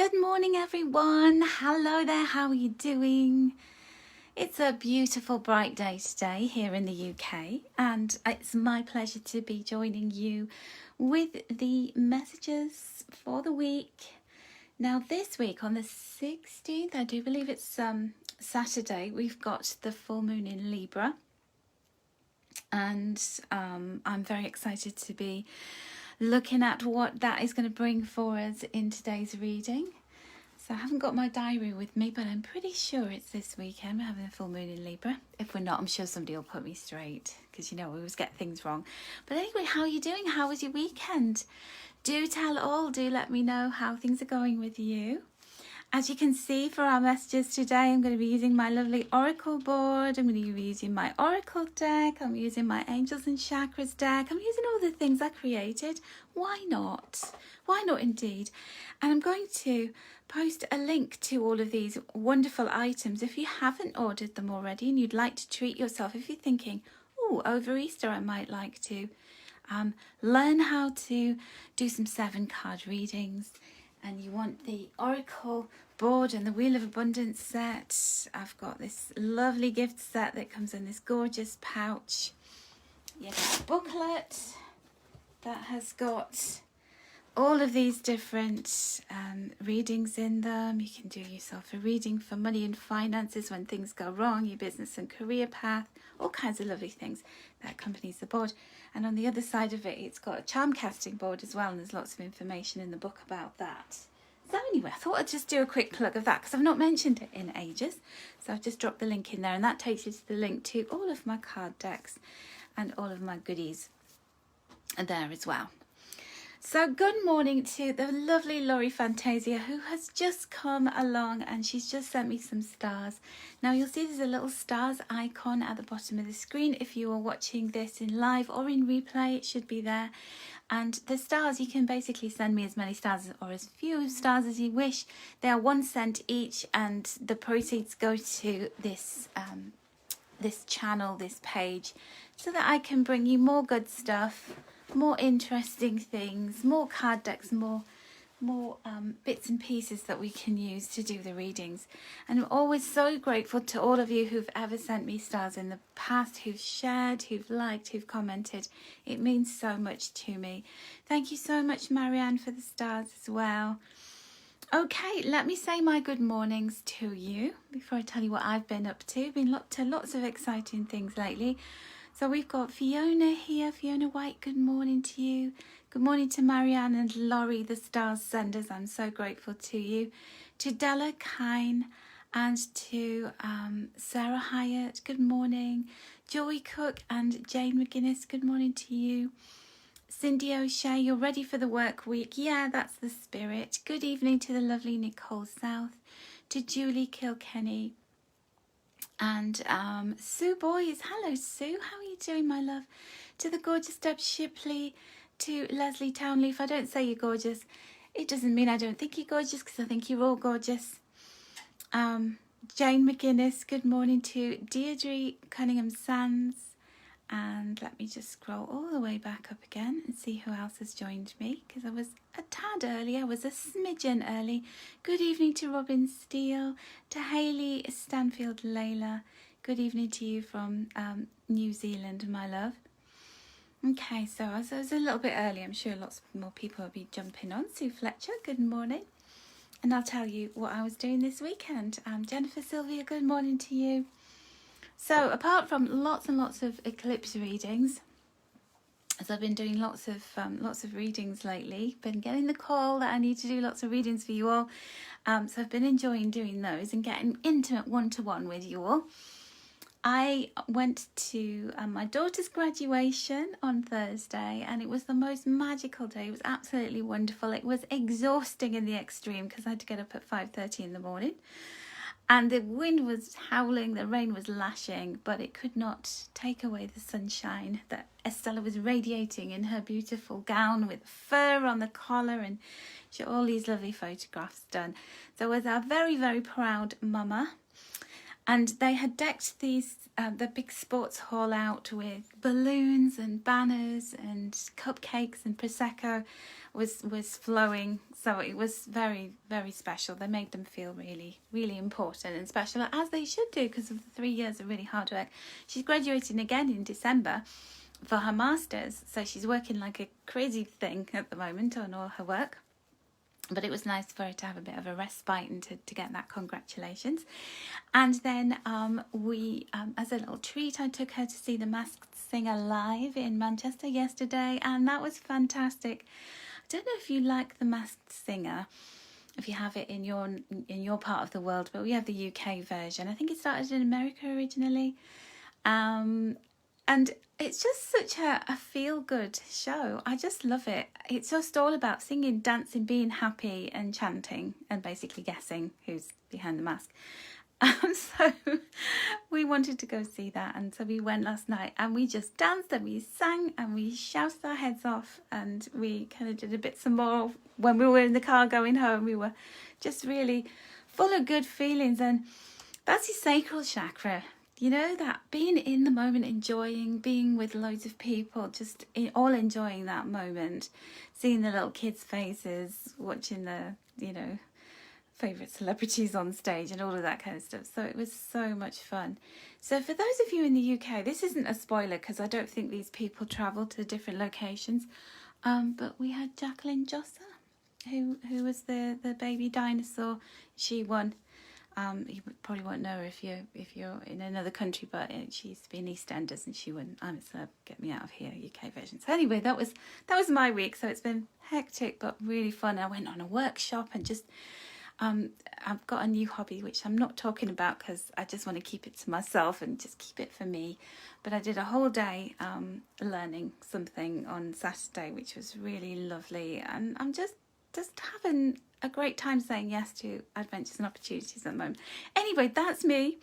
Good morning, everyone. Hello there. How are you doing? It's a beautiful, bright day today here in the UK, and it's my pleasure to be joining you with the messages for the week. Now, this week on the 16th, I do believe it's Saturday, we've got the full moon in Libra, and I'm very excited to be looking at what that is going to bring for us in today's reading. So I haven't got my diary with me, but I'm pretty sure it's this weekend. We're having a full moon in Libra. If we're not, I'm sure somebody will put me straight, because, you know, we always get things wrong. But anyway, how are you doing? How was your weekend? Do tell all. Do let me know how things are going with you. As you can see, for our messages today, I'm going to be using my lovely oracle board. I'm going to be using my oracle deck. I'm using my angels and chakras deck. I'm using all the things I created. Why not? Why not indeed? And I'm going to post a link to all of these wonderful items. If you haven't ordered them already and you'd like to treat yourself, if you're thinking, oh, over Easter I might like to learn how to do some 7-card readings, and you want the Oracle board and the Wheel of Abundance set, I've got this lovely gift set that comes in this gorgeous pouch. You get a booklet that has got all of these different readings in them. You can do yourself a reading for money and finances when things go wrong, your business and career path, all kinds of lovely things that accompanies the board. And on the other side of it, it's got a charm casting board as well, and there's lots of information in the book about that. So anyway, I thought I'd just do a quick plug of that because I've not mentioned it in ages. So I've just dropped the link in there, and that takes you to the link to all of my card decks and all of my goodies there as well. So good morning to the lovely Laurie Fantasia, who has just come along, and she's just sent me some stars. Now you'll see there's a little stars icon at the bottom of the screen. If you are watching this in live or in replay, it should be there. And the stars, you can basically send me as many stars or as few stars as you wish. They are 1 cent each, and the proceeds go to this channel, this page, so that I can bring you more good stuff, more interesting things, more card decks, more bits and pieces that we can use to do the readings. And I'm always so grateful to all of you who've ever sent me stars in the past, who've shared, who've liked, who've commented. It means so much to me. Thank you so much, Marianne, for the stars as well. Okay, let me say my good mornings to you before I tell you what I've been up to. Been up to lots of exciting things lately. So we've got Fiona here. Fiona White, good morning to you. Good morning to Marianne and Laurie, the stars senders. I'm so grateful to you. To Della Kine and to Sarah Hyatt, good morning. Joy Cook and Jane McGuinness, good morning to you. Cindy O'Shea, you're ready for the work week. Yeah, that's the spirit. Good evening to the lovely Nicole South. To Julie Kilkenny. And Sue Boys, hello Sue, how are you doing, my love? To the gorgeous Deb Shipley, to Leslie Townleaf. I don't say you're gorgeous, it doesn't mean I don't think you're gorgeous, because I think you're all gorgeous. Jane McGuinness, good morning. To Deirdre Cunningham Sands, and let me just scroll all the way back up again and see who else has joined me, because I was a tad early, I was a smidgen early. Good evening to Robin Steele, to Hayley Stanfield Layla. Good evening to you from New Zealand, my love. Okay, so I was a little bit early. I'm sure lots more people will be jumping on. Sue Fletcher, good morning. And I'll tell you what I was doing this weekend. Jennifer Sylvia, good morning to you. So apart from lots and lots of eclipse readings, as I've been doing lots of readings lately, been getting the call that I need to do lots of readings for you all. So I've been enjoying doing those and getting intimate one-to-one with you all. I went to my daughter's graduation on Thursday, and it was the most magical day. It was absolutely wonderful. It was exhausting in the extreme because I had to get up at 5:30 in the morning. And the wind was howling, the rain was lashing, but it could not take away the sunshine that Estella was radiating in her beautiful gown with fur on the collar, and she had all these lovely photographs done. So I was a very, very proud mama. And they had decked the big sports hall out with balloons and banners and cupcakes and Prosecco. was flowing. So it was very, very special. They made them feel really, really important and special, as they should do, because of the 3 years of really hard work. She's graduating again in December for her masters, so she's working like a crazy thing at the moment on all her work. But it was nice for her to have a bit of a respite and to get that congratulations. And then we, as a little treat, I took her to see the Masked Singer live in Manchester yesterday, and that was fantastic. I don't know if you like the Masked Singer, if you have it in your part of the world, but we have the UK version. I think it started in America originally. And it's just such a feel-good show. I just love it. It's just all about singing, dancing, being happy and chanting and basically guessing who's behind the mask. So we wanted to go see that, and so we went last night and we just danced and we sang and we shouted our heads off, and we kind of did a bit some more when we were in the car going home. We were just really full of good feelings, and that's your sacral chakra. You know, that being in the moment, enjoying, being with loads of people, just all enjoying that moment, seeing the little kids' faces, watching the, favourite celebrities on stage and all of that kind of stuff. So it was so much fun. So for those of you in the UK, this isn't a spoiler because I don't think these people travel to different locations. But we had Jacqueline Josser, who was the baby dinosaur. She won. You probably won't know her if you're in another country, but she used to be in EastEnders and she won I'm a Celeb, Get Me Out of Here UK version. So anyway, that was my week. So it's been hectic but really fun. I went on a workshop and just I've got a new hobby which I'm not talking about because I just want to keep it to myself and just keep it for me. But I did a whole day learning something on Saturday, which was really lovely, and I'm just having a great time saying yes to adventures and opportunities at the moment. Anyway, that's me.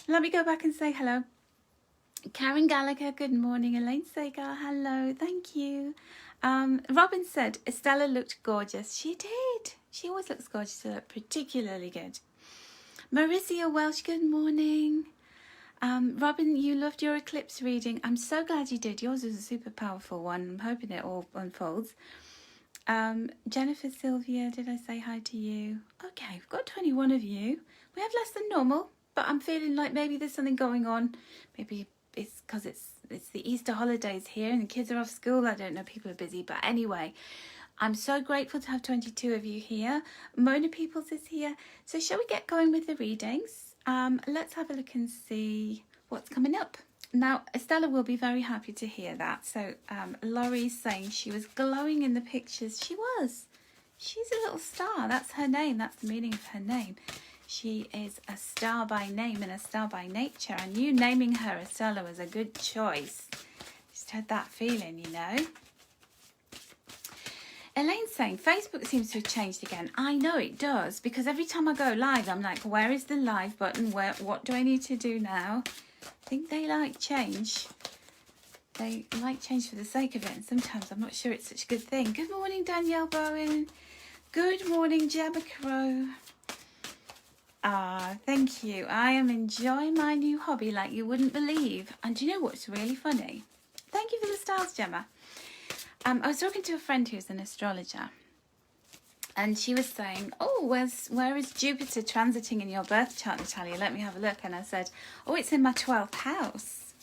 Let me go back and say hello. Karen Gallagher, good morning. Elaine Sagar, hello, thank you. Robin said Estella looked gorgeous. She did. She always looks gorgeous, particularly good. Marisia Welsh, good morning. Robin, you loved your eclipse reading. I'm so glad you did. Yours was a super powerful one. I'm hoping it all unfolds. Jennifer Sylvia, did I say hi to you? Okay, we've got 21 of you. We have less than normal, but I'm feeling like maybe there's something going on. Maybe it's because it's the Easter holidays here and the kids are off school. I don't know, people are busy, but anyway, I'm so grateful to have 22 of you here. Mona Peoples is here. So shall we get going with the readings? Let's have a look and see what's coming up. Now, Estella will be very happy to hear that. So Laurie's saying she was glowing in the pictures. She was. She's a little star. That's her name. That's the meaning of her name. She is a star by name and a star by nature. And you naming her Estella was a good choice. Just had that feeling, you know. Elaine's saying Facebook seems to have changed again. I know it does, because every time I go live, I'm like, where is the live button? What do I need to do now? I think they like change. They like change for the sake of it, and sometimes I'm not sure it's such a good thing. Good morning, Danielle Bowen. Good morning, Jabba Crow. Thank you. I am enjoying my new hobby like you wouldn't believe. And do you know what's really funny? Thank you for the stars, Gemma. I was talking to a friend who's an astrologer, and she was saying, oh, where is Jupiter transiting in your birth chart, Natalia? Let me have a look. And I said, oh, it's in my 12th house,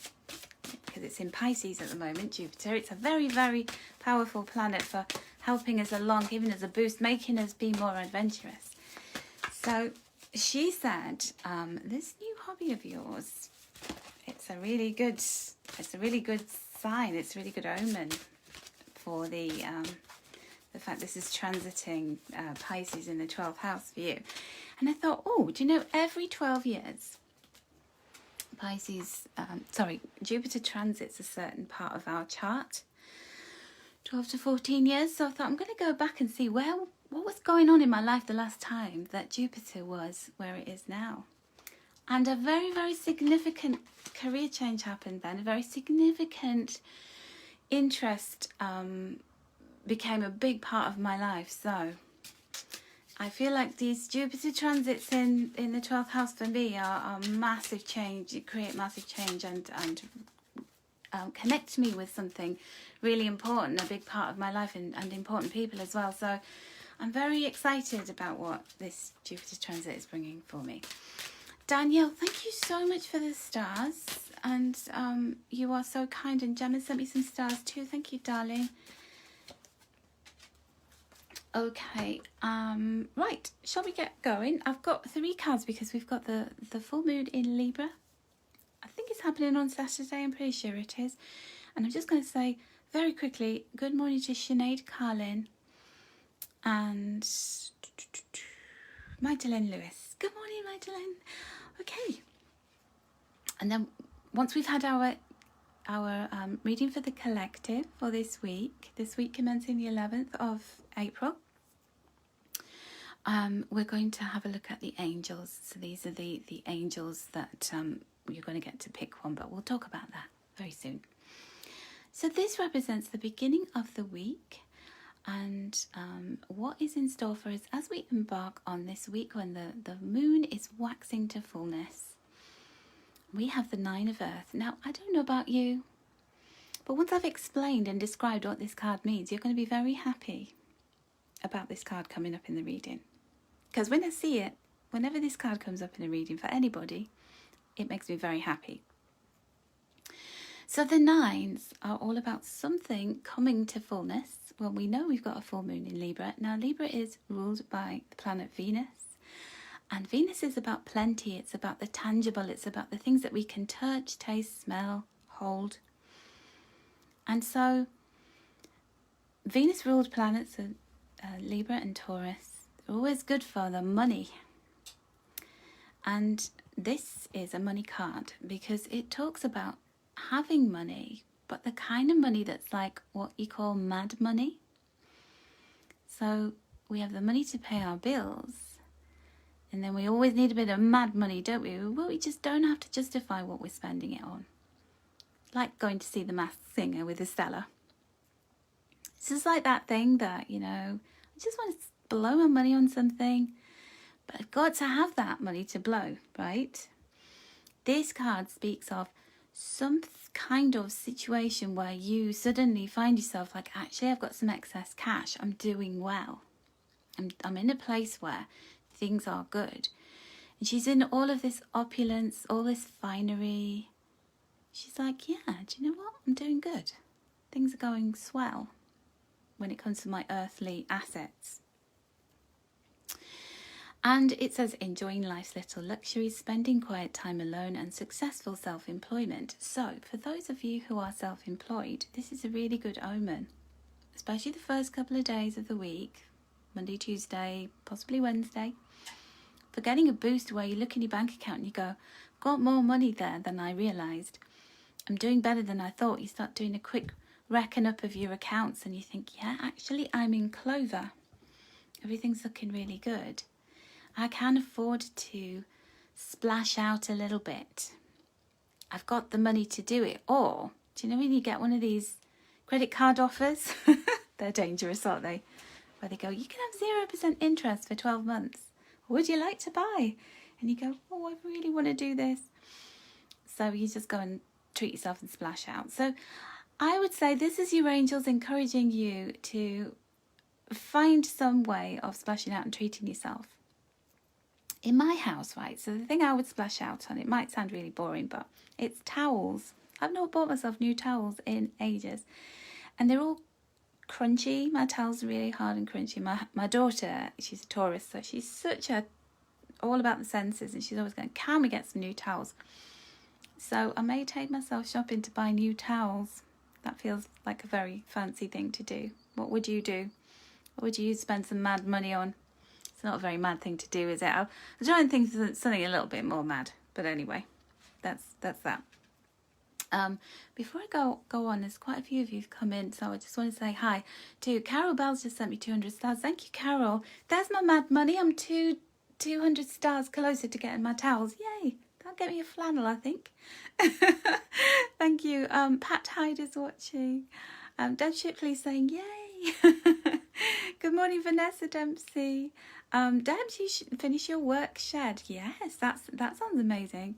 because it's in Pisces at the moment, Jupiter. It's a very, very powerful planet for helping us along, giving us a boost, making us be more adventurous. So she said, this new hobby of yours, it's a really good sign. It's a really good omen for the fact this is transiting Pisces in the 12th house for you. And I thought, oh, do you know, every 12 years, Jupiter transits a certain part of our chart, 12 to 14 years. So I thought, I'm going to go back and see what was going on in my life the last time that Jupiter was where it is now. And a very, very significant career change happened then, a very significant interest became a big part of my life. So I feel like these Jupiter transits in the 12th house for me are massive change. It create massive change and connect me with something really important, a big part of my life, and important people as well. So I'm very excited about what this Jupiter transit is bringing for me. Danielle, thank you so much for the stars, and you are so kind, and Gemma sent me some stars too. Thank you, darling. Okay, right, shall we get going? I've got 3 cards because we've got the full moon in Libra. I think it's happening on Saturday, I'm pretty sure it is. And I'm just going to say very quickly, good morning to Sinead Carlin and Magdalene Lewis. Good morning, Magdalene. Okay. And then once we've had our reading for the collective for this week commencing the 11th of April, we're going to have a look at the angels. So these are the angels that you're going to get to pick one, but we'll talk about that very soon. So this represents the beginning of the week, and what is in store for us as we embark on this week when the moon is waxing to fullness. We have the 9 of Earth. Now, I don't know about you, but once I've explained and described what this card means, you're going to be very happy about this card coming up in the reading. Because when I see it, whenever this card comes up in a reading for anybody, it makes me very happy. So the 9s are all about something coming to fullness. Well, we know we've got a full moon in Libra. Now, Libra is ruled by the planet Venus. And Venus is about plenty. It's about the tangible. It's about the things that we can touch, taste, smell, hold. And so Venus-ruled planets are Libra and Taurus. They're always good for the money. And this is a money card because it talks about having money, but the kind of money that's like what you call mad money. So we have the money to pay our bills, and then we always need a bit of mad money, don't we? Well, we just don't have to justify what we're spending it on. Like going to see The Masked Singer with Estella. It's just like that thing that, you know, I just want to blow my money on something, but I've got to have that money to blow, right? This card speaks of some kind of situation where you suddenly find yourself like, actually, I've got some excess cash. I'm doing well. I'm in a place where things are good. And she's in all of this opulence, all this finery. She's like, yeah, do you know what? I'm doing good. Things are going swell when it comes to my earthly assets. And it says enjoying life's little luxuries, spending quiet time alone, and successful self-employment. So for those of you who are self-employed, this is a really good omen, especially the first couple of days of the week, Monday, Tuesday, possibly Wednesday, for getting a boost where you look in your bank account and you go, I've got more money there than I realised. I'm doing better than I thought. You start doing a quick reckon up of your accounts and you think, yeah, actually I'm in clover. Everything's looking really good. I can afford to splash out a little bit. I've got the money to do it. Or, do you know when you get one of these credit card offers? They're dangerous, aren't they? Where they go, you can have 0% interest for 12 months. Would you like to buy? And you go, oh, I really want to do this. So you just go and treat yourself and splash out. So I would say this is your angels encouraging you to find some way of splashing out and treating yourself. In my house, right, so the thing I would splash out on, it might sound really boring, but it's towels. I've not bought myself new towels in ages. And they're all crunchy. My towels are really hard and crunchy. My daughter, she's a Taurus, so she's such a, all about the senses, and she's always going, can we get some new towels? So I may take myself shopping to buy new towels. That feels like a very fancy thing to do. What would you do? What would you spend some mad money on? It's not a very mad thing to do, is it? I'm trying to think of something a little bit more mad. But anyway, that's that. Before I go on, there's quite a few of you who've come in, so I just want to say hi to Carol Bell's just sent me 200 stars. Thank you, Carol. There's my mad money. I'm 200 stars closer to getting my towels. Yay! That'll get me a flannel, I think. Thank you. Pat Hyde is watching. Deb Shipley saying yay. Good morning, Vanessa Dempsey. Deb, you should finish your work shed. Yes, that sounds amazing.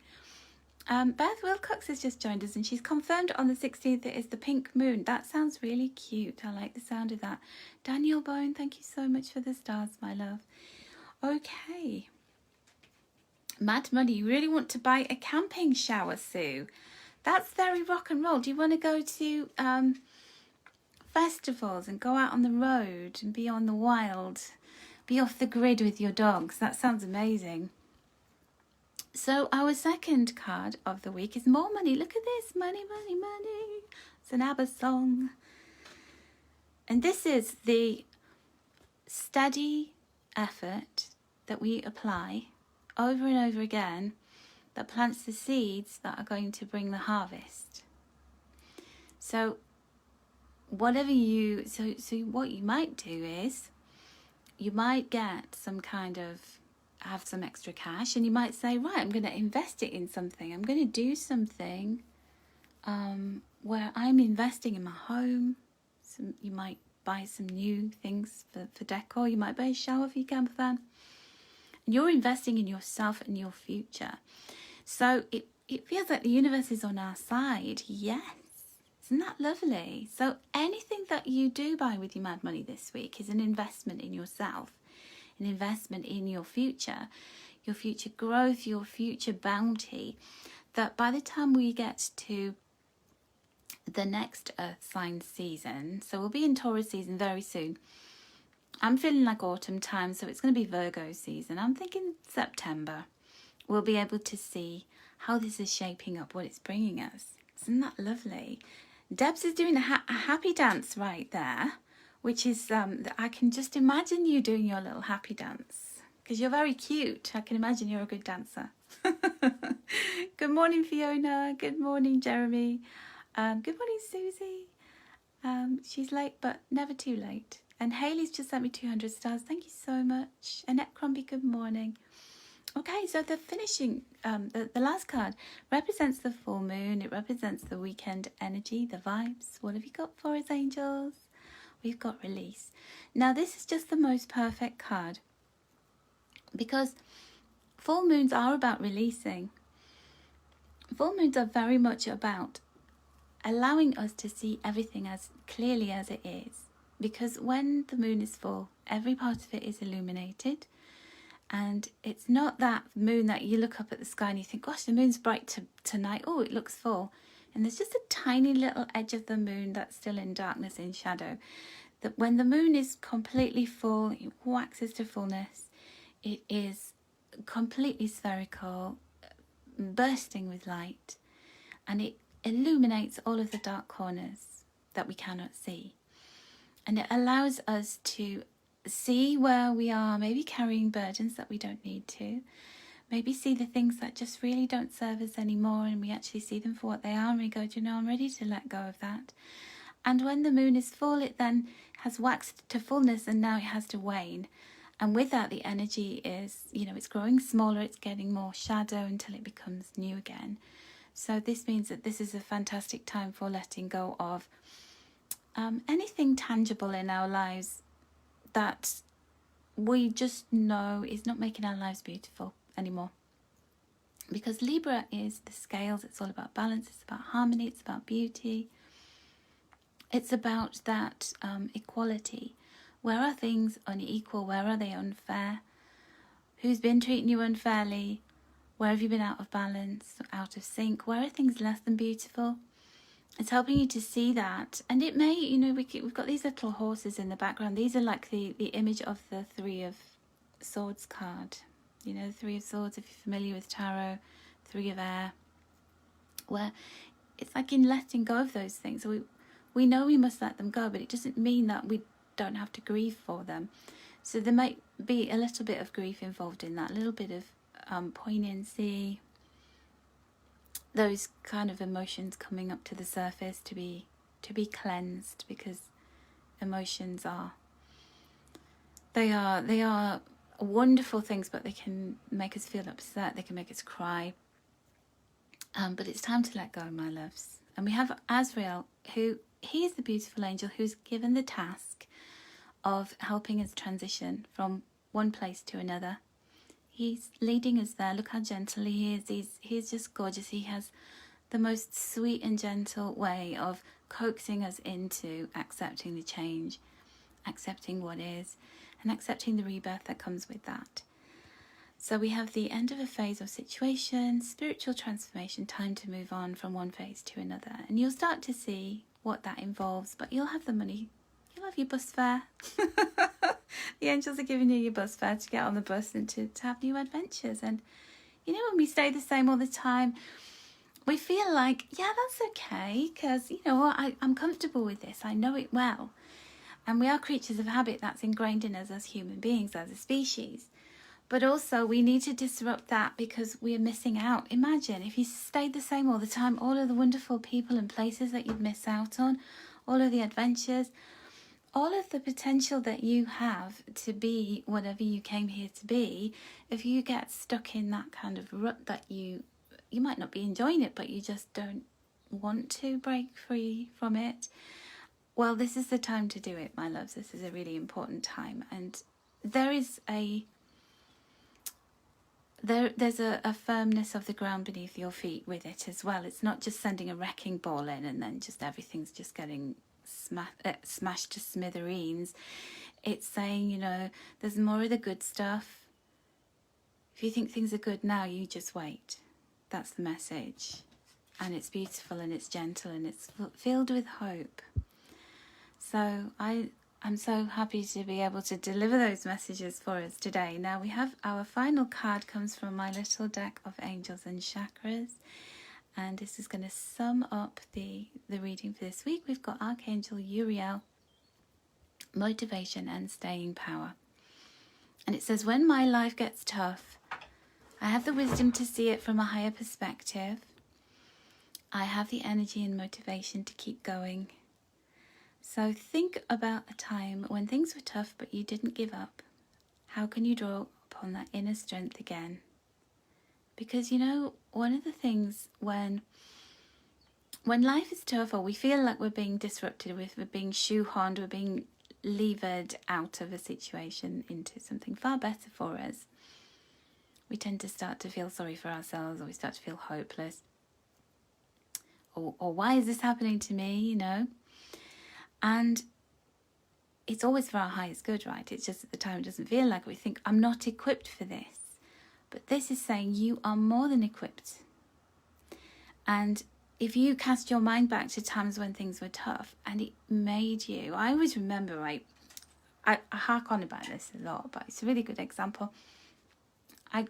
Beth Wilcox has just joined us and she's confirmed on the 16th it is the pink moon. That sounds really cute. I like the sound of that. Daniel Bone, thank you so much for the stars, my love. Okay. Mad Money, you really want to buy a camping shower, Sue? That's very rock and roll. Do you want to go to festivals and go out on the road and be on the wild? Be off the grid with your dogs? That sounds amazing. So our second card of the week is more money. Look at this. Money, money, money. It's an ABBA song. And this is the steady effort that we apply over and over again that plants the seeds that are going to bring the harvest. So whatever you, so what you might do is you might get some kind of, have some extra cash and you might say, right, I'm going to invest it in something. I'm going to do something where I'm investing in my home. You might buy some new things for decor. You might buy a shower for your camper van. And you're investing in yourself and your future. So it feels like the universe is on our side. Yes. Isn't that lovely? So anything that you do buy with your Mad Money this week is an investment in yourself, an investment in your future growth, your future bounty, that by the time we get to the next Earth sign season, so we'll be in Taurus season very soon. I'm feeling like autumn time, so it's going to be Virgo season. I'm thinking September. We'll be able to see how this is shaping up, what it's bringing us. Isn't that lovely? Debs is doing a happy dance right there, which is, I can just imagine you doing your little happy dance because you're very cute. I can imagine you're a good dancer. Good morning, Fiona. Good morning, Jeremy. Good morning, Susie. She's late, but never too late. And Hayley's just sent me 200 stars. Thank you so much. Annette Crombie, good morning. Okay, so the finishing, the last card represents the full moon. It represents the weekend energy, the vibes. What have you got for us, angels? We've got release. Now, this is just the most perfect card because full moons are about releasing. Full moons are very much about allowing us to see everything as clearly as it is. Because when the moon is full, every part of it is illuminated. And it's not that moon that you look up at the sky and you think, gosh, the moon's bright tonight. Oh, it looks full. And there's just a tiny little edge of the moon that's still in darkness, in shadow. That when the moon is completely full, it waxes to fullness. It is completely spherical, bursting with light. And it illuminates all of the dark corners that we cannot see. And it allows us to see where we are maybe carrying burdens that we don't need to. Maybe see the things that just really don't serve us anymore and we actually see them for what they are and we go, do you know, I'm ready to let go of that. And when the moon is full, it then has waxed to fullness and now it has to wane. And with that, the energy is, you know, it's growing smaller, it's getting more shadow until it becomes new again. So this means that this is a fantastic time for letting go of anything tangible in our lives that we just know is not making our lives beautiful anymore. Because Libra is the scales, it's all about balance, it's about harmony, it's about beauty. It's about that equality. Where are things unequal? Where are they unfair? Who's been treating you unfairly? Where have you been out of balance, out of sync? Where are things less than beautiful? It's helping you to see that. And it may, you know, we've got these little horses in the background. These are like the image of the Three of Swords card. You know, the Three of Swords, if you're familiar with tarot, Three of Air. Where it's like in letting go of those things. We know we must let them go, but it doesn't mean that we don't have to grieve for them. So there might be a little bit of grief involved in that, a little bit of poignancy, those kind of emotions coming up to the surface to be cleansed, because emotions are wonderful things, but they can make us feel upset, they can make us cry. But it's time to let go, my loves. And we have Azrael, who he is the beautiful angel who's given the task of helping us transition from one place to another. He's leading us there. Look how gentle he is. He's just gorgeous. He has the most sweet and gentle way of coaxing us into accepting the change, accepting what is, and accepting the rebirth that comes with that. So we have the end of a phase or situation, spiritual transformation, time to move on from one phase to another. And you'll start to see what that involves, but you'll have the money. You'll have your bus fare. The angels are giving you your bus fare to get on the bus and to have new adventures. And you know, when we stay the same all the time, we feel like, yeah, that's okay, because, you know what, I'm comfortable with this. I know it well. And we are creatures of habit. That's ingrained in us as human beings, as a species. But also we need to disrupt that because we are missing out. Imagine if you stayed the same all the time, all of the wonderful people and places that you'd miss out on, all of the adventures, all of the potential that you have to be whatever you came here to be. If you get stuck in that kind of rut that you might not be enjoying it, but you just don't want to break free from it. Well, this is the time to do it, my loves. This is a really important time. And there's a firmness of the ground beneath your feet with it as well. It's not just sending a wrecking ball in and then just everything's just getting smashed to smithereens. It's saying, you know, there's more of the good stuff. If you think things are good now, you just wait. That's the message. And it's beautiful and it's gentle and it's filled with hope. So I'm so happy to be able to deliver those messages for us today. Now we have our final card comes from my little deck of angels and chakras. And this is going to sum up the reading for this week. We've got Archangel Uriel, motivation and staying power. And it says, when my life gets tough, I have the wisdom to see it from a higher perspective. I have the energy and motivation to keep going. So think about a time when things were tough but you didn't give up. How can you draw upon that inner strength again? Because, you know, one of the things when life is tough or we feel like we're being disrupted, we're being shoehorned, we're being levered out of a situation into something far better for us, we tend to start to feel sorry for ourselves, or we start to feel hopeless. Or why is this happening to me, you know? And it's always for our highest good, right? It's just at the time it doesn't feel like it. We think, I'm not equipped for this. But this is saying you are more than equipped. And if you cast your mind back to times when things were tough and it made you, I always remember, right? I hark on about this a lot, but it's a really good example. I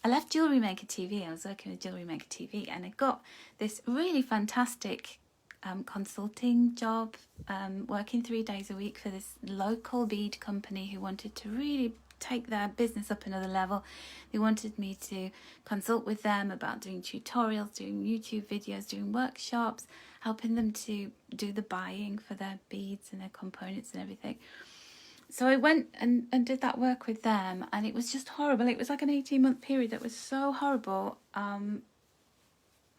left Jewellery Maker TV. I was working with Jewellery Maker TV and I got this really fantastic consulting job, working 3 days a week for this local bead company who wanted to really take their business up another level. They wanted me to consult with them about doing tutorials, doing YouTube videos, doing workshops, helping them to do the buying for their beads and their components and everything. So I went and did that work with them, and it was just horrible. It was like an 18-month period that was so horrible.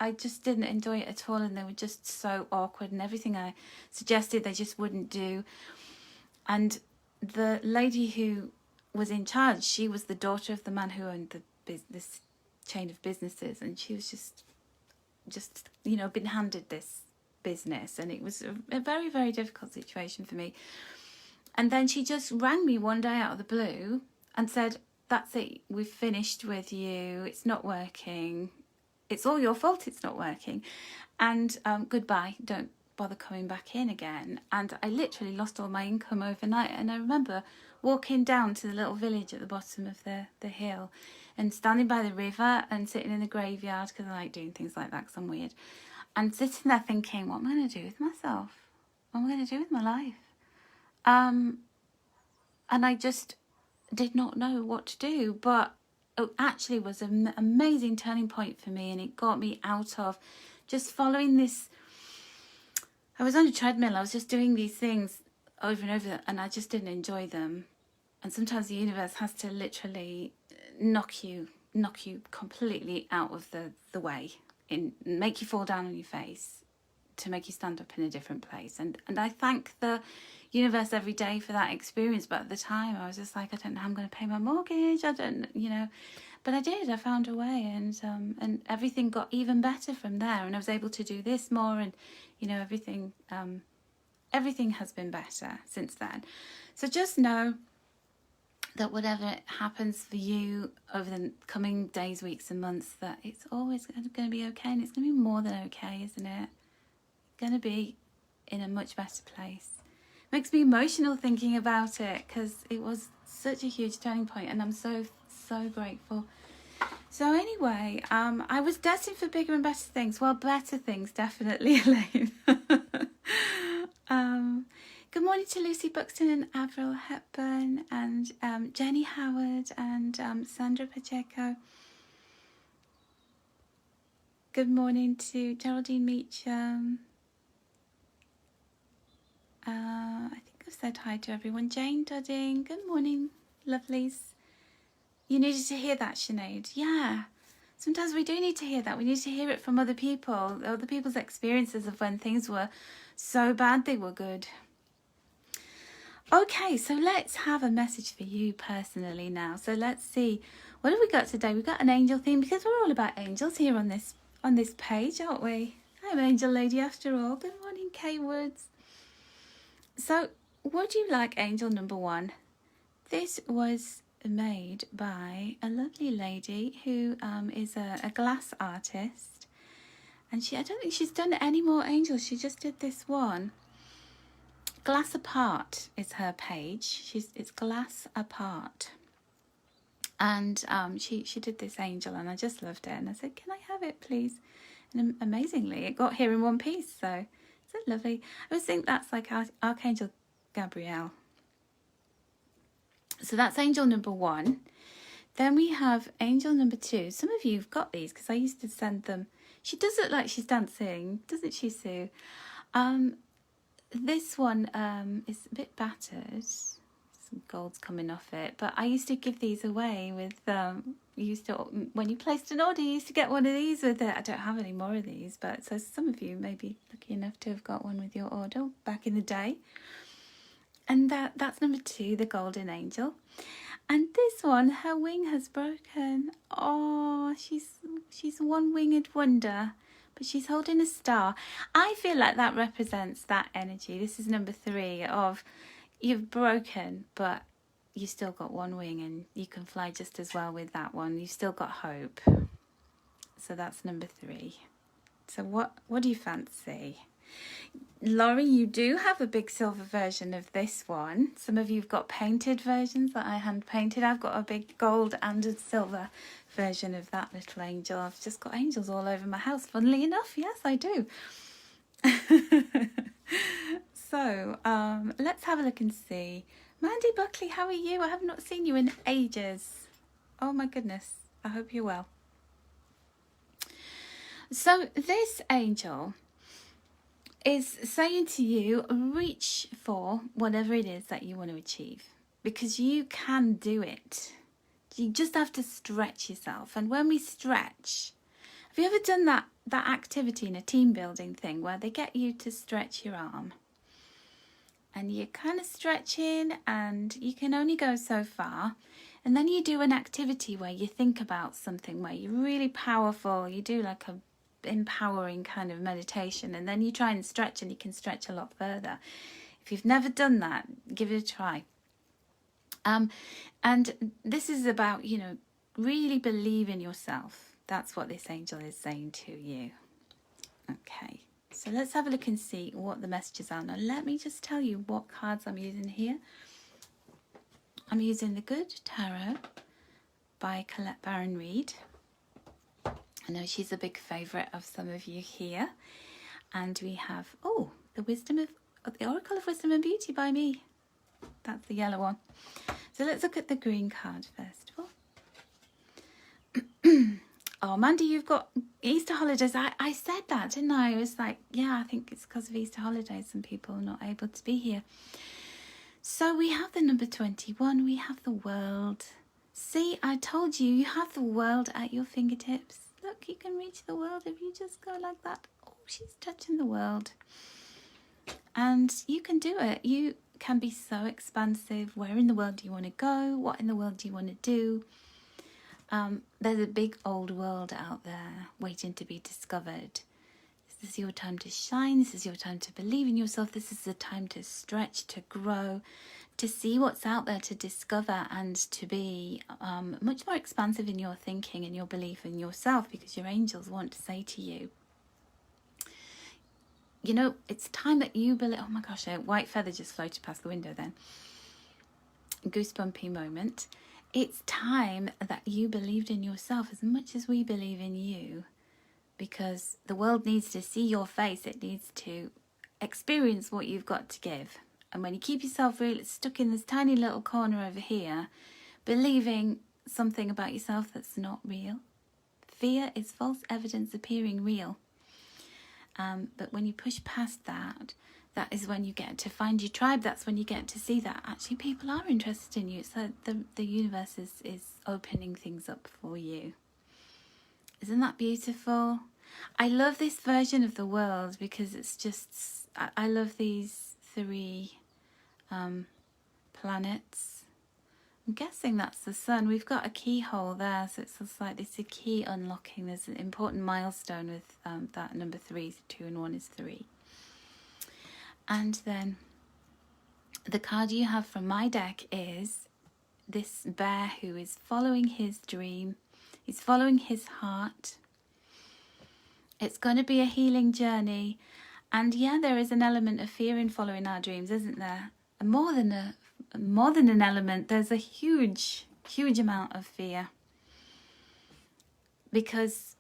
I just didn't enjoy it at all, and they were just so awkward, and everything I suggested they just wouldn't do. And the lady who was in charge, she was the daughter of the man who owned this chain of businesses, and she was just you know, been handed this business, and it was a very, very difficult situation for me. And then she just rang me one day out of the blue and said, that's it, we've finished with you, it's not working, it's all your fault it's not working, and goodbye, don't bother coming back in again. And I literally lost all my income overnight. And I remember walking down to the little village at the bottom of the hill and standing by the river and sitting in the graveyard, because I like doing things like that because I'm weird, and sitting there thinking, what am I going to do with myself? What am I going to do with my life? And I just did not know what to do. But it actually was an amazing turning point for me, and it got me out of just following this. I was on a treadmill. I was just doing these things over and over, and I just didn't enjoy them. And sometimes the universe has to literally knock you completely out of the way, and make you fall down on your face to make you stand up in a different place. And I thank the universe every day for that experience. But at the time I was just like, I don't know how I'm going to pay my mortgage. I don't, but I did. I found a way, and everything got even better from there. And I was able to do this more, and everything has been better since then. So just know that whatever happens for you over the coming days, weeks and months, that it's always going to be okay, and it's going to be more than okay, isn't it? Going to be in a much better place. Makes me emotional thinking about it, because it was such a huge turning point, and I'm so grateful. So anyway, I was destined for bigger and better things. Well, better things, definitely, Elaine. Good morning to Lucy Buxton and Avril Hepburn and Jenny Howard and Sandra Pacheco. Good morning to Geraldine Meacham. I think I've said hi to everyone. Jane Dudding. Good morning, lovelies. You needed to hear that, Sinead. Yeah. Sometimes we do need to hear that. We need to hear it from other people, other people's experiences of when things were so bad they were good. Okay, so let's have a message for you personally now. So let's see, what have we got today? We've got an angel theme, because we're all about angels here on this page, aren't we? I'm an angel lady after all. Good morning, Kay Woods. So would you like angel number 1? This was made by a lovely lady who is a glass artist, and I don't think she's done any more angels. She just did this one. Glass Apart is her page. It's Glass Apart, and she did this angel, and I just loved it, and I said, can I have it please? And amazingly it got here in one piece. So isn't it lovely? I always think that's like Archangel Gabriel. So that's angel number 1. Then we have angel number 2. Some of you have got these, because I used to send them. She does look like she's dancing, doesn't she, Sue? This one is a bit battered. Some gold's coming off it. But I used to give these away with, when you placed an order, you used to get one of these with it. I don't have any more of these, but so some of you may be lucky enough to have got one with your order back in the day. And that's number 2, the Golden Angel. And this one, her wing has broken. Oh, she's one winged wonder, but she's holding a star. I feel like that represents that energy. This is number 3 of you've broken, but you still got one wing, and you can fly just as well with that one. You've still got hope. So that's number 3. So what do you fancy? Laurie, you do have a big silver version of this one. Some of you have got painted versions that I hand painted. I've got a big gold and a silver version of that little angel. I've just got angels all over my house, funnily enough. Yes, I do. So let's have a look and see. Mandy Buckley, how are you? I have not seen you in ages. Oh my goodness. I hope you're well. So this angel is saying to you, reach for whatever it is that you want to achieve, because you can do it. You just have to stretch yourself. And when we stretch, have you ever done that activity in a team building thing where they get you to stretch your arm, and you're kind of stretching and you can only go so far, and then you do an activity where you think about something where you're really powerful, you do like a empowering kind of meditation, and then you try and stretch, and you can stretch a lot further. If you've never done that, give it a try. And this is about, really believe in yourself. That's what this angel is saying to you. Okay, so let's have a look and see what the messages are. Now let me just tell you what cards I'm using here. I'm using the Good Tarot by Colette Baron Reid. I know she's a big favourite of some of you here. And we have, the Oracle of Wisdom and Beauty by me. That's the yellow one. So let's look at the green card first of all. Oh, Mandy, you've got Easter holidays. I said that, didn't I? I was like, yeah, I think it's because of Easter holidays and people are not able to be here. So we have the number 21. We have the world. See, I told you, you have the world at your fingertips. Look, you can reach the world if you just go like that. Oh, she's touching the world. And you can do it. You can be so expansive. Where in the world do you want to go? What in the world do you want to do? There's a big old world out there waiting to be discovered. This is your time to shine. This is your time to believe in yourself. This is the time to stretch, to grow, to see what's out there, to discover, and to be much more expansive in your thinking and your belief in yourself, because your angels want to say to you, you know, it's time that you believe. Oh my gosh, a white feather just floated past the window then. Goosebumpy moment. It's time that you believed in yourself as much as we believe in you, because the world needs to see your face. It needs to experience what you've got to give. And when you keep yourself really stuck in this tiny little corner over here, believing something about yourself that's not real, fear is false evidence appearing real. But when you push past that, that is when you get to find your tribe. That's when you get to see that actually people are interested in you. It's like the universe is opening things up for you. Isn't that beautiful? I love this version of the world because it's just, I love these 3 planets. I'm guessing that's the sun. We've got a keyhole there, so it's just like this a key unlocking. There's an important milestone with that number 3. 2 and 1 is 3. And then the card you have from my deck is this bear who is following his dream. He's following his heart. It's going to be a healing journey. And yeah, there is an element of fear in following our dreams, isn't there? And more than an element, there's a huge amount of fear. Because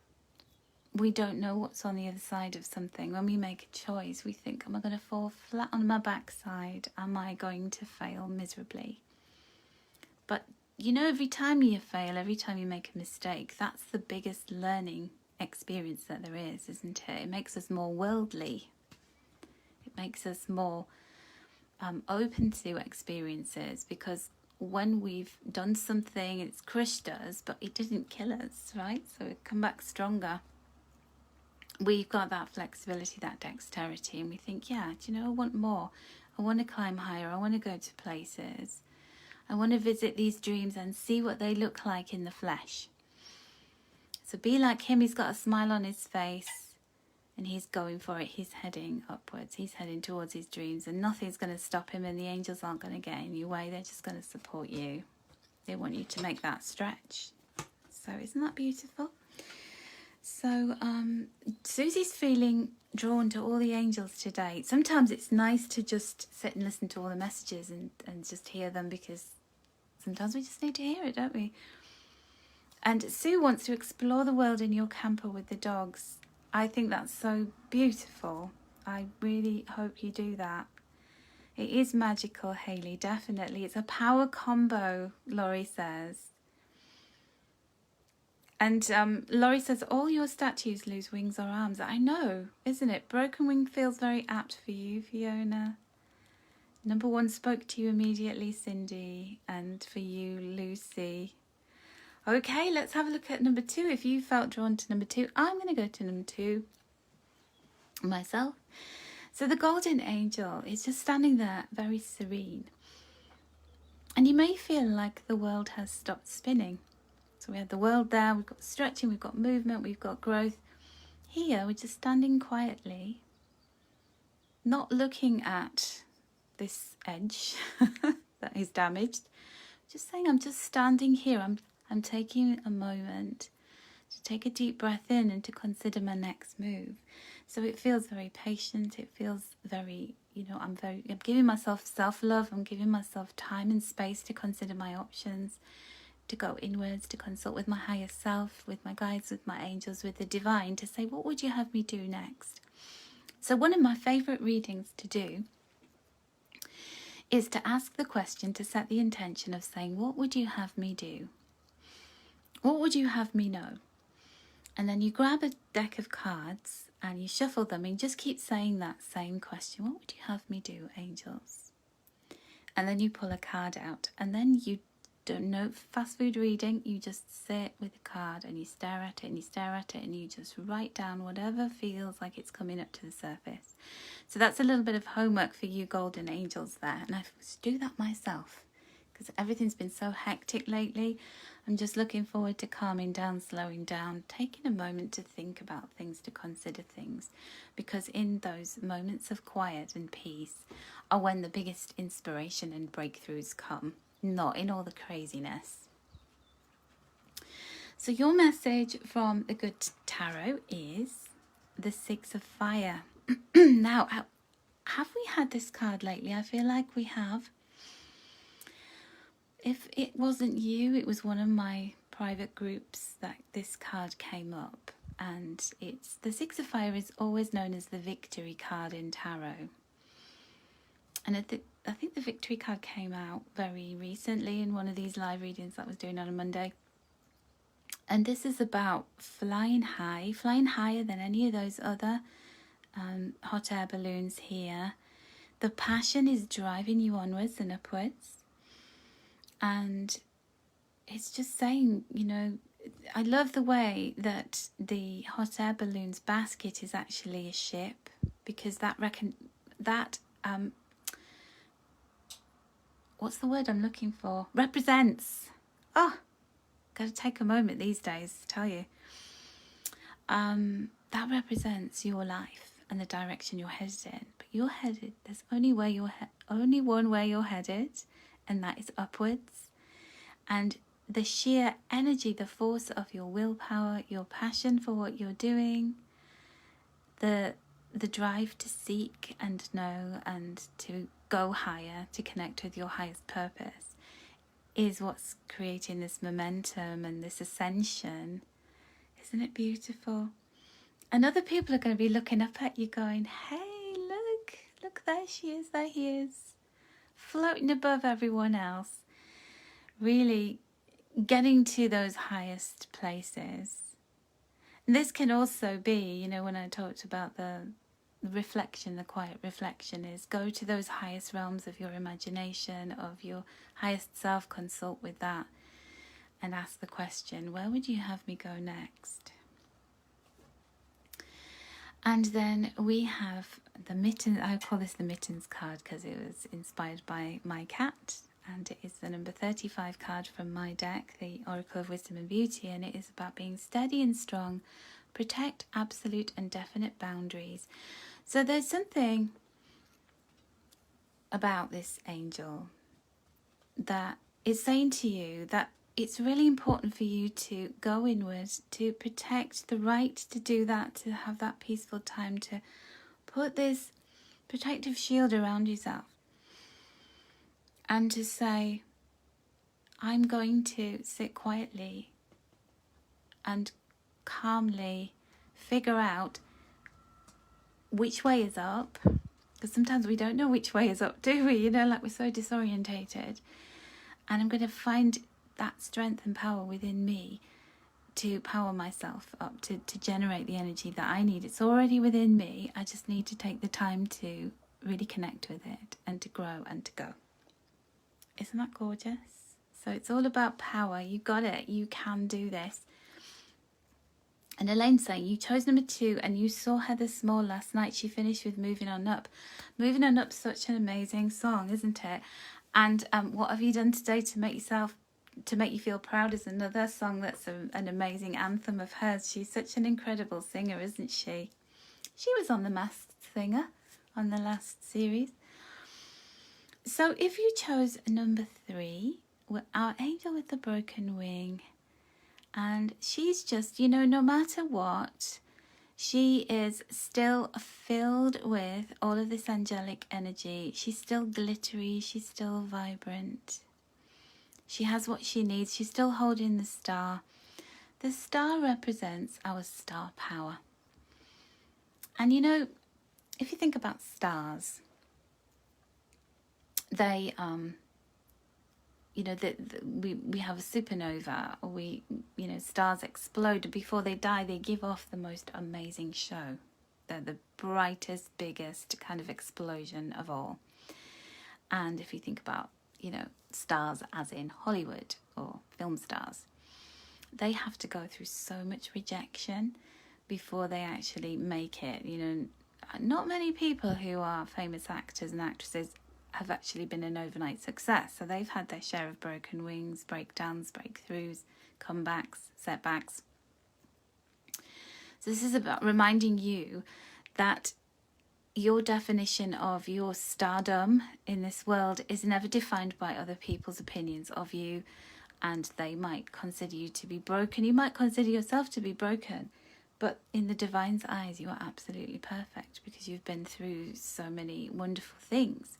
we don't know what's on the other side of something. When we make a choice, we think, am I going to fall flat on my backside? Am I going to fail miserably? But you know, every time you fail, every time you make a mistake, that's the biggest learning experience that there is, isn't it? It makes us more worldly. It makes us more open to experiences, because when we've done something, it's crushed us, but it didn't kill us, right? So we come back stronger. We've got that flexibility, that dexterity, and we think, yeah, do you know, I want more. I want to climb higher. I want to go to places. I want to visit these dreams and see what they look like in the flesh. So be like him. He's got a smile on his face and he's going for it. He's heading upwards. He's heading towards his dreams, and nothing's going to stop him, and the angels aren't going to get in your way. They're just going to support you. They want you to make that stretch. So isn't that beautiful? So Susie's feeling drawn to all the angels today. Sometimes it's nice to just sit and listen to all the messages and just hear them, because sometimes we just need to hear it, don't we? And Sue wants to explore the world in your camper with the dogs. I think that's so beautiful. I really hope you do that. It is magical, Hayley, definitely. It's a power combo, Laurie says. And Laurie says, all your statues lose wings or arms. I know, isn't it? Broken wing feels very apt for you, Fiona. Number 1 spoke to you immediately, Cindy. And for you, Lucy. Okay, let's have a look at number 2. If you felt drawn to number 2, I'm going to go to number 2 myself. So the golden angel is just standing there, very serene. And you may feel like the world has stopped spinning. So we have the world there, we've got stretching, we've got movement, we've got growth. Here, we're just standing quietly, not looking at this edge that is damaged. Just saying, I'm just standing here. I'm taking a moment to take a deep breath in and to consider my next move. So it feels very patient. It feels very, you know, I'm giving myself self-love. I'm giving myself time and space to consider my options, to go inwards, to consult with my higher self, with my guides, with my angels, with the divine, to say, what would you have me do next? So one of my favourite readings to do is to ask the question, to set the intention of saying, what would you have me do? What would you have me know? And then you grab a deck of cards and you shuffle them and just keep saying that same question. What would you have me do, angels? And then you pull a card out, and then you no fast food reading. You just sit with the card and you stare at it and you stare at it and you just write down whatever feels like it's coming up to the surface. So that's a little bit of homework for you golden angels there. And I do that myself because everything's been so hectic lately. I'm just looking forward to calming down, slowing down, taking a moment to think about things, to consider things, because in those moments of quiet and peace are when the biggest inspiration and breakthroughs come, not in all the craziness. So your message from the Good Tarot is the Six of Fire. Now, have we had this card lately? I feel like we have. If it wasn't you, it was one of my private groups that this card came up. And it's the Six of Fire is always known as the victory card in tarot. And I think the victory card came out very recently in one of these live readings that I was doing on a Monday. And this is about flying high, flying higher than any of those other hot air balloons here. The passion is driving you onwards and upwards. And it's just saying, you know, I love the way that the hot air balloon's basket is actually a ship, because what's the word I'm looking for? Represents. Oh, got to take a moment these days to tell you. That represents your life and the direction you're headed in. But you're headed, there's only one way you're headed, and that is upwards. And the sheer energy, the force of your willpower, your passion for what you're doing, the drive to seek and know and to go higher, to connect with your highest purpose, is what's creating this momentum and this ascension. Isn't it beautiful? And other people are going to be looking up at you going, hey, look, there she is, there he is, floating above everyone else, really getting to those highest places. And this can also be, you know, when I talked about the reflection, the quiet reflection, is go to those highest realms of your imagination, of your highest self, consult with that, and ask the question, where would you have me go next? And then we have the mittens. I call this the mittens card because it was inspired by my cat, and it is the number 35 card from my deck, the Oracle of Wisdom and Beauty, and it is about being steady and strong, protect absolute and definite boundaries. So there's something about this angel that is saying to you that it's really important for you to go inward, to protect the right to do that, to have that peaceful time, to put this protective shield around yourself, and to say, I'm going to sit quietly and calmly figure out which way is up, because sometimes we don't know which way is up, do we? You know, like we're so disorientated. And I'm going to find that strength and power within me to power myself up, to generate the energy that I need. It's already within me. I just need to take the time to really connect with it and to grow and to go. Isn't that gorgeous? So it's all about power. You got it. You can do this. And Elaine's saying, you chose number 2 and you saw Heather Small last night. She finished with Moving On Up. Moving On Up's such an amazing song, isn't it? And What Have You Done Today to Make You Feel Proud is another song that's an amazing anthem of hers. She's such an incredible singer, isn't she? She was on The Masked Singer on the last series. So if you chose number 3, our angel with the broken wing, and she's just, you know, no matter what, she is still filled with all of this angelic energy. She's still glittery. She's still vibrant. She has what she needs. She's still holding the star. The star represents our star power. And you know, if you think about stars, they you know, we have a supernova, or stars explode. Before they die, they give off the most amazing show. They're the brightest, biggest kind of explosion of all. And if you think about, you know, stars as in Hollywood or film stars, they have to go through so much rejection before they actually make it. You know, not many people who are famous actors and actresses have actually been an overnight success. So they've had their share of broken wings, breakdowns, breakthroughs, comebacks, setbacks. So this is about reminding you that your definition of your stardom in this world is never defined by other people's opinions of you, and they might consider you to be broken. You might consider yourself to be broken, but in the divine's eyes, you are absolutely perfect because you've been through so many wonderful things.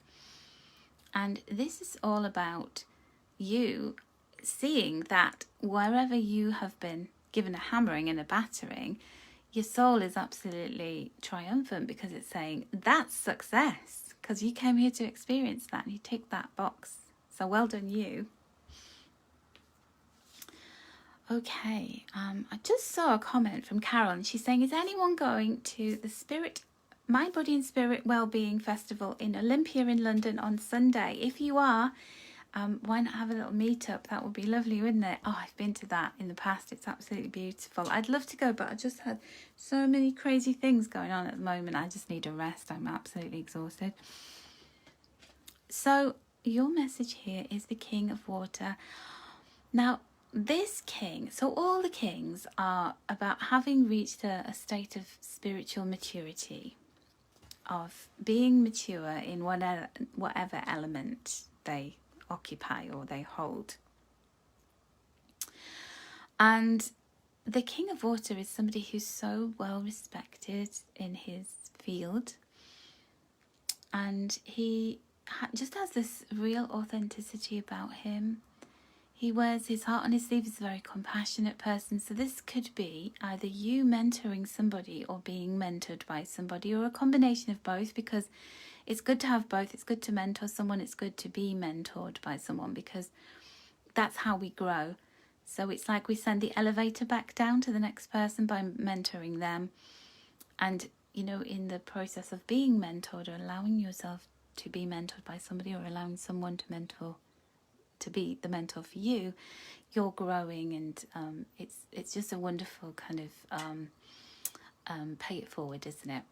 And this is all about you seeing that wherever you have been given a hammering and a battering, your soul is absolutely triumphant because it's saying that's success, because you came here to experience that and you ticked that box. So well done you. Okay, I just saw a comment from Carol, and she's saying, is anyone going to the Mind, Body and Spirit Wellbeing Festival in Olympia in London on Sunday? If you are, why not have a little meet-up? That would be lovely, wouldn't it? Oh, I've been to that in the past. It's absolutely beautiful. I'd love to go, but I just had so many crazy things going on at the moment. I just need a rest. I'm absolutely exhausted. So your message here is the King of Water. Now, this king, so all the kings are about having reached a state of spiritual maturity, of being mature in whatever element they occupy or they hold. And the King of Water is somebody who's so well respected in his field, and he just has this real authenticity about him. He wears his heart on his sleeve. He's a very compassionate person. So this could be either you mentoring somebody or being mentored by somebody, or a combination of both, because it's good to have both. It's good to mentor someone. It's good to be mentored by someone, because that's how we grow. So it's like we send the elevator back down to the next person by mentoring them. And, you know, in the process of being mentored, or allowing yourself to be mentored by somebody, or allowing someone to be the mentor for you, you're growing, and it's just a wonderful kind of pay it forward, isn't it?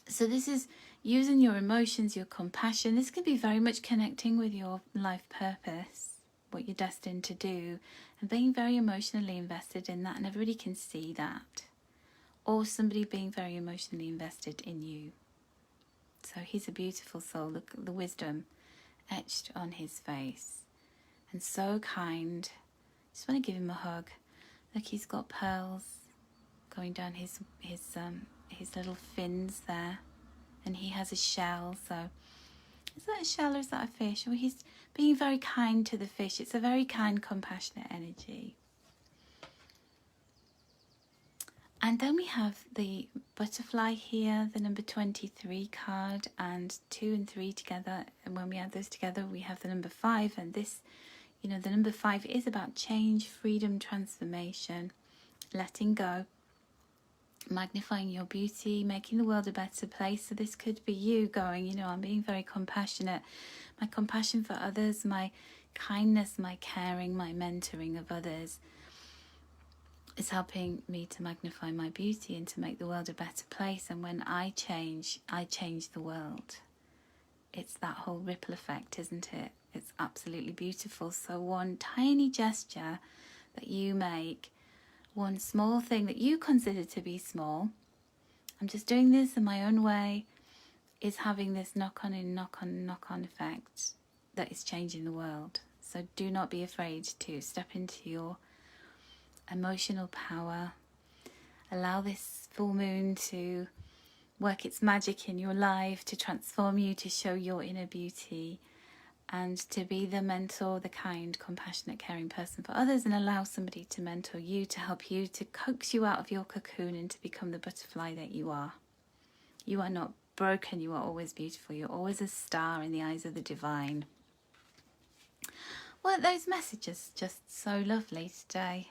So this is using your emotions, your compassion. This can be very much connecting with your life purpose, what you're destined to do, and being very emotionally invested in that, and everybody can see that. Or somebody being very emotionally invested in you. So he's a beautiful soul. Look at the wisdom etched on his face, and so kind. Just want to give him a hug. Look, he's got pearls going down his little fins there, and he has a shell. So is that a shell or is that a fish? Well, he's being very kind to the fish. It's a very kind, compassionate energy. And then we have the butterfly here, the number 23 card, and 2 and 3 together. And when we add those together, we have the number 5. And this, you know, the number 5 is about change, freedom, transformation, letting go, magnifying your beauty, making the world a better place. So this could be you going, you know, I'm being very compassionate. My compassion for others, my kindness, my caring, my mentoring of others is helping me to magnify my beauty and to make the world a better place. And when I change the world. It's that whole ripple effect, isn't it? It's absolutely beautiful. So one tiny gesture that you make, one small thing that you consider to be small, I'm just doing this in my own way, is having this knock-on effect that is changing the world. So do not be afraid to step into your emotional power. Allow this full moon to work its magic in your life, to transform you, to show your inner beauty, and to be the mentor, the kind, compassionate, caring person for others, and allow somebody to mentor you, to help you, to coax you out of your cocoon and to become the butterfly that you are. You are not broken. You are always beautiful. You're always a star in the eyes of the divine. Weren't those messages just so lovely today?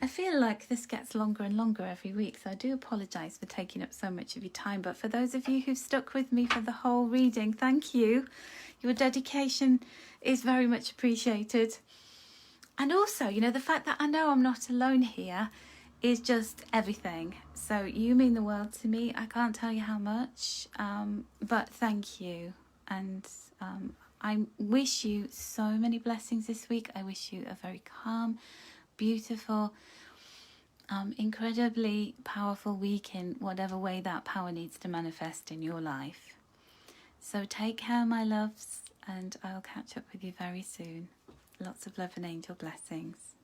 I feel like this gets longer and longer every week, so I do apologise for taking up so much of your time. But for those of you who've stuck with me for the whole reading, thank you. Your dedication is very much appreciated. And also, you know, the fact that I know I'm not alone here is just everything. So you mean the world to me. I can't tell you how much, but thank you. And I wish you so many blessings this week. I wish you a very calm, beautiful, incredibly powerful week in whatever way that power needs to manifest in your life. So take care, my loves, and I'll catch up with you very soon. Lots of love and angel blessings.